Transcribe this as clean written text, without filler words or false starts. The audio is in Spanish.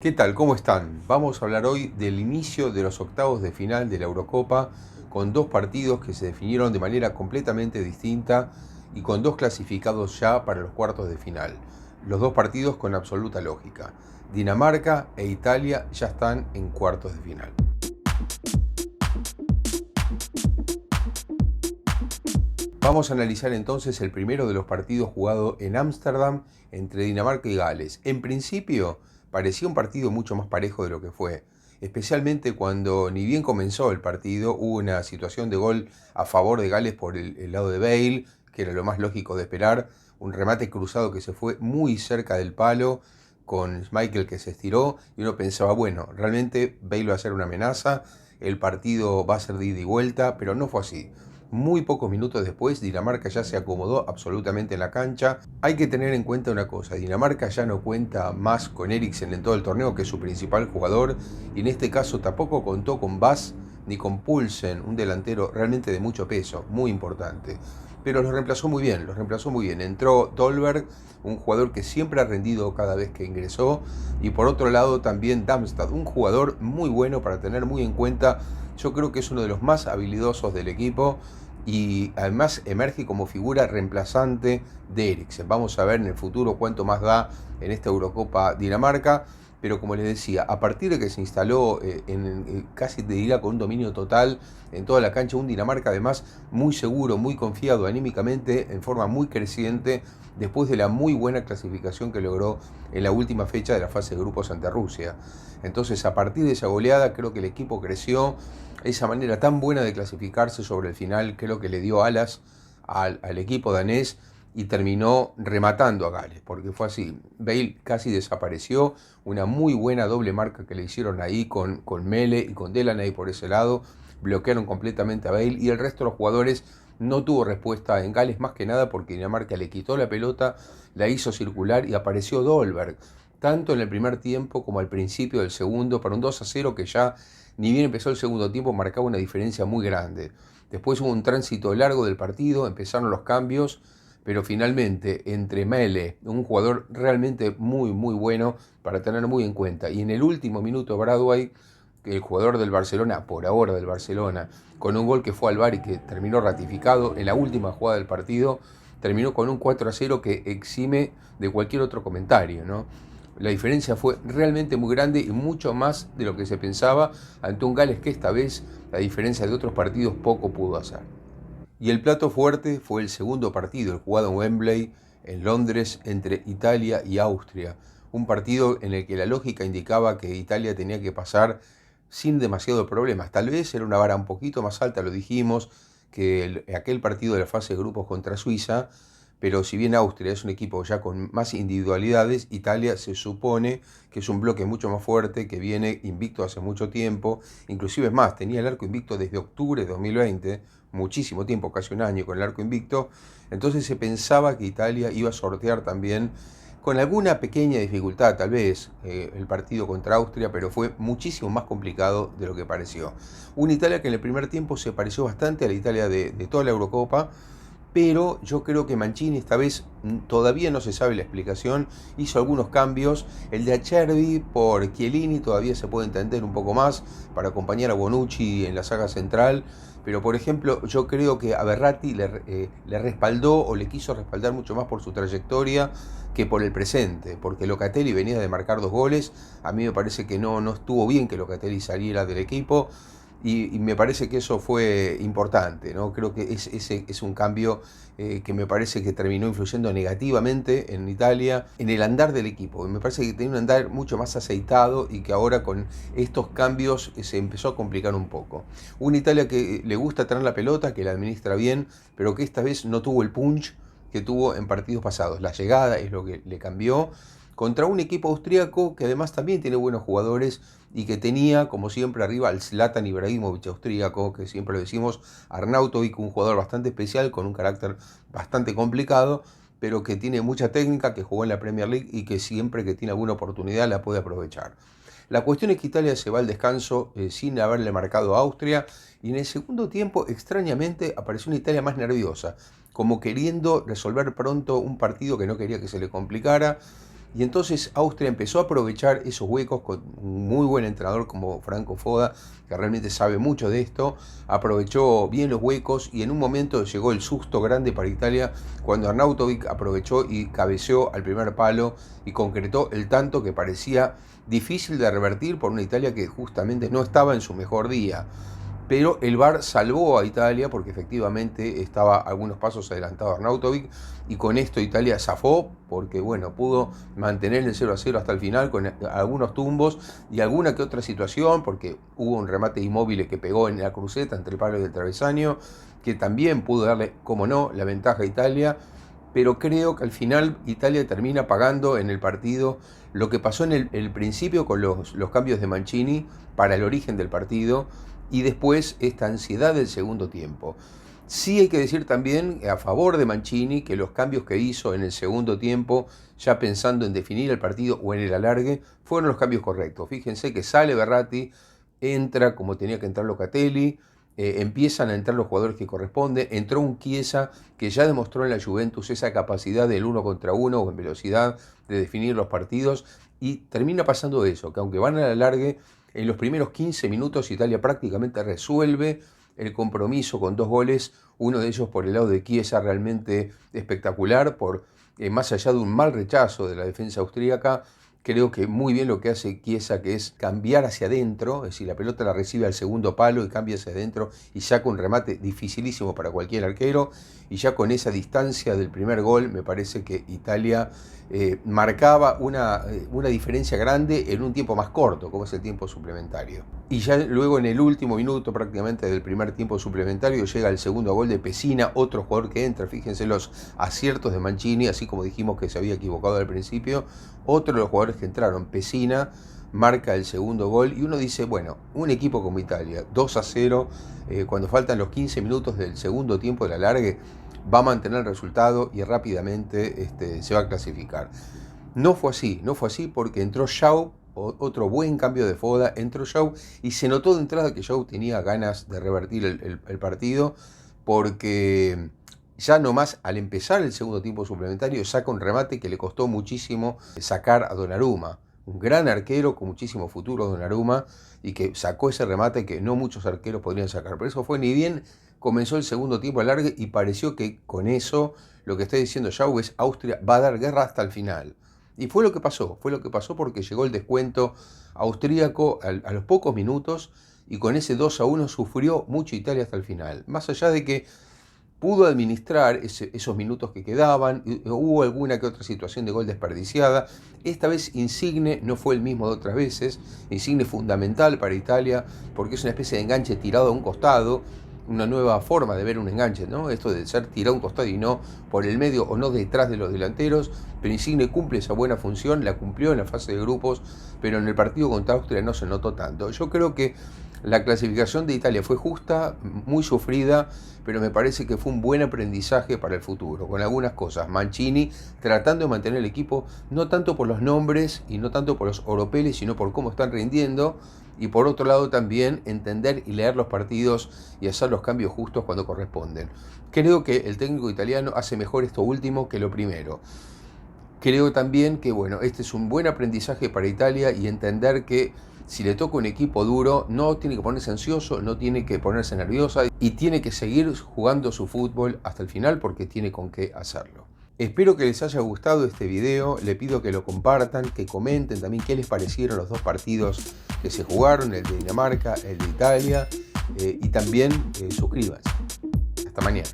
¿Qué tal? ¿Cómo están? Vamos a hablar hoy del inicio de los octavos de final de la Eurocopa, con dos partidos que se definieron de manera completamente distinta y con dos clasificados ya para los cuartos de final. Los dos partidos con absoluta lógica. Dinamarca e Italia ya están en cuartos de final. Vamos a analizar entonces el primero de los partidos jugado en Ámsterdam entre Dinamarca y Gales. En principio parecía un partido mucho más parejo de lo que fue, especialmente cuando ni bien comenzó el partido hubo una situación de gol a favor de Gales por el lado de Bale, que era lo más lógico de esperar, un remate cruzado que se fue muy cerca del palo con Schmeichel que se estiró y uno pensaba, bueno, realmente Bale va a ser una amenaza, el partido va a ser de ida y vuelta, pero no fue así. Muy pocos minutos después, Dinamarca ya se acomodó absolutamente en la cancha. Hay que tener en cuenta una cosa, Dinamarca ya no cuenta más con Eriksen en todo el torneo, que es su principal jugador, y en este caso tampoco contó con Bas ni con Poulsen, un delantero realmente de mucho peso, muy importante. Pero los reemplazó muy bien, los reemplazó muy bien. Entró Dolberg, un jugador que siempre ha rendido cada vez que ingresó, y por otro lado también Damstad, un jugador muy bueno para tener muy en cuenta. Yo creo que es uno de los más habilidosos del equipo y además emerge como figura reemplazante de Eriksen. Vamos a ver en el futuro cuánto más da en esta Eurocopa Dinamarca, pero como les decía, a partir de que se instaló casi te diría con un dominio total en toda la cancha, un Dinamarca además muy seguro, muy confiado anímicamente, en forma muy creciente, después de la muy buena clasificación que logró en la última fecha de la fase de grupos ante Rusia. Entonces, a partir de esa goleada, creo que el equipo creció. Esa manera tan buena de clasificarse sobre el final creo que le dio alas al equipo danés y terminó rematando a Gales, porque fue así. Bale casi desapareció, una muy buena doble marca que le hicieron ahí con Mele y con Delaney por ese lado, bloquearon completamente a Bale y el resto de los jugadores no tuvo respuesta en Gales, más que nada porque Dinamarca le quitó la pelota, la hizo circular y apareció Dolberg, tanto en el primer tiempo como al principio del segundo, para un 2-0 que ya, ni bien empezó el segundo tiempo, marcaba una diferencia muy grande. Después hubo un tránsito largo del partido, empezaron los cambios, pero finalmente entre Mele, un jugador realmente muy bueno para tener muy en cuenta, y en el último minuto Bradway, el jugador del Barcelona, por ahora del Barcelona, con un gol que fue al VAR y que terminó ratificado en la última jugada del partido, terminó con un 4-0 que exime de cualquier otro comentario, ¿no? La diferencia fue realmente muy grande y mucho más de lo que se pensaba ante un Gales que esta vez, a diferencia de otros partidos, poco pudo hacer. Y el plato fuerte fue el segundo partido, el jugado en Wembley, en Londres, entre Italia y Austria. Un partido en el que la lógica indicaba que Italia tenía que pasar sin demasiados problemas. Tal vez era una vara un poquito más alta, lo dijimos, que aquel partido de la fase de grupos contra Suiza, pero si bien Austria es un equipo ya con más individualidades, Italia se supone que es un bloque mucho más fuerte, que viene invicto hace mucho tiempo, inclusive es más, tenía el arco invicto desde octubre de 2020, muchísimo tiempo, casi un año con el arco invicto, entonces se pensaba que Italia iba a sortear también con alguna pequeña dificultad tal vez el partido contra Austria, pero fue muchísimo más complicado de lo que pareció. Una Italia que en el primer tiempo se pareció bastante a la Italia de toda la Eurocopa, pero yo creo que Mancini esta vez todavía no se sabe la explicación, hizo algunos cambios, el de Acerbi por Chiellini todavía se puede entender un poco más para acompañar a Bonucci en la saga central, pero por ejemplo yo creo que a Verratti le respaldó o le quiso respaldar mucho más por su trayectoria que por el presente, porque Locatelli venía de marcar 2 goles, a mí me parece que no estuvo bien que Locatelli saliera del equipo, y me parece que eso fue importante, ¿no? Creo que ese es un cambio que me parece que terminó influyendo negativamente en Italia, en el andar del equipo. Me parece que tenía un andar mucho más aceitado y que ahora con estos cambios se empezó a complicar un poco. Una Italia que le gusta tener la pelota, que la administra bien, pero que esta vez no tuvo el punch que tuvo en partidos pasados. La llegada es lo que le cambió contra un equipo austríaco que además también tiene buenos jugadores y que tenía, como siempre, arriba al Zlatan Ibrahimovic austríaco, que siempre lo decimos, Arnautovic, un jugador bastante especial, con un carácter bastante complicado, pero que tiene mucha técnica, que jugó en la Premier League y que siempre que tiene alguna oportunidad la puede aprovechar. La cuestión es que Italia se va al descanso sin haberle marcado a Austria, y en el segundo tiempo, extrañamente, apareció una Italia más nerviosa, como queriendo resolver pronto un partido que no quería que se le complicara. Y entonces Austria empezó a aprovechar esos huecos con un muy buen entrenador como Franco Foda, que realmente sabe mucho de esto. Aprovechó bien los huecos y en un momento llegó el susto grande para Italia cuando Arnautovic aprovechó y cabeceó al primer palo y concretó el tanto que parecía difícil de revertir por una Italia que justamente no estaba en su mejor día. Pero el VAR salvó a Italia porque efectivamente estaba algunos pasos adelantado Arnautovic y con esto Italia zafó porque bueno, pudo mantener el 0-0 hasta el final con algunos tumbos y alguna que otra situación porque hubo un remate Immobile que pegó en la cruceta entre el palo y el travesaño que también pudo darle, como no, la ventaja a Italia, pero creo que al final Italia termina pagando en el partido lo que pasó en el principio con los cambios de Mancini para el origen del partido y después esta ansiedad del segundo tiempo. Sí hay que decir también a favor de Mancini que los cambios que hizo en el segundo tiempo, ya pensando en definir el partido o en el alargue, fueron los cambios correctos. Fíjense que sale Verratti, entra como tenía que entrar Locatelli, empiezan a entrar los jugadores que corresponden, entró un Chiesa que ya demostró en la Juventus esa capacidad del 1 contra 1 o en velocidad de definir los partidos y termina pasando eso, que aunque van al alargue, en los primeros 15 minutos Italia prácticamente resuelve el compromiso con 2 goles, uno de ellos por el lado de Chiesa realmente espectacular, por más allá de un mal rechazo de la defensa austríaca. Creo que muy bien lo que hace Chiesa, que es cambiar hacia adentro, es decir, la pelota la recibe al segundo palo y cambia hacia adentro y saca un remate dificilísimo para cualquier arquero. Y ya con esa distancia del primer gol, me parece que Italia marcaba una diferencia grande en un tiempo más corto, como es el tiempo suplementario. Y ya luego en el último minuto prácticamente del primer tiempo suplementario llega el segundo gol de Pessina, otro jugador que entra. Fíjense los aciertos de Mancini, así como dijimos que se había equivocado al principio. Otro de los jugadores que entraron, Pessina, marca el segundo gol y uno dice, bueno, un equipo como Italia, 2-0, cuando faltan los 15 minutos del segundo tiempo del alargue, va a mantener el resultado y rápidamente se va a clasificar. No fue así porque entró João, otro buen cambio de Foda, entró João y se notó de entrada que João tenía ganas de revertir el partido porque ya nomás al empezar el segundo tiempo suplementario saca un remate que le costó muchísimo sacar a Donnarumma, un gran arquero con muchísimo futuro Donnarumma y que sacó ese remate que no muchos arqueros podrían sacar. Por eso fue ni bien comenzó el segundo tiempo alargue y pareció que con eso lo que está diciendo João es Austria va a dar guerra hasta el final. Y fue lo que pasó porque llegó el descuento austríaco a los pocos minutos y con ese 2-1 sufrió mucho Italia hasta el final. Más allá de que pudo administrar esos minutos que quedaban, hubo alguna que otra situación de gol desperdiciada. Esta vez Insigne no fue el mismo de otras veces. Insigne es fundamental para Italia porque es una especie de enganche tirado a un costado, una nueva forma de ver un enganche, ¿no? Esto de ser tirado a un costado y no por el medio o no detrás de los delanteros, pero Insigne cumple esa buena función, la cumplió en la fase de grupos, pero en el partido contra Austria no se notó tanto. Yo creo que la clasificación de Italia fue justa, muy sufrida, pero me parece que fue un buen aprendizaje para el futuro, con algunas cosas. Mancini tratando de mantener el equipo, no tanto por los nombres y no tanto por los oropeles, sino por cómo están rindiendo, y por otro lado también entender y leer los partidos y hacer los cambios justos cuando corresponden. Creo que el técnico italiano hace mejor esto último que lo primero. Creo también que bueno, este es un buen aprendizaje para Italia y entender que si le toca un equipo duro, no tiene que ponerse ansioso, no tiene que ponerse nerviosa y tiene que seguir jugando su fútbol hasta el final porque tiene con qué hacerlo. Espero que les haya gustado este video, le pido que lo compartan, que comenten también qué les parecieron los dos partidos que se jugaron, el de Dinamarca, el de Italia, y también suscríbanse. Hasta mañana.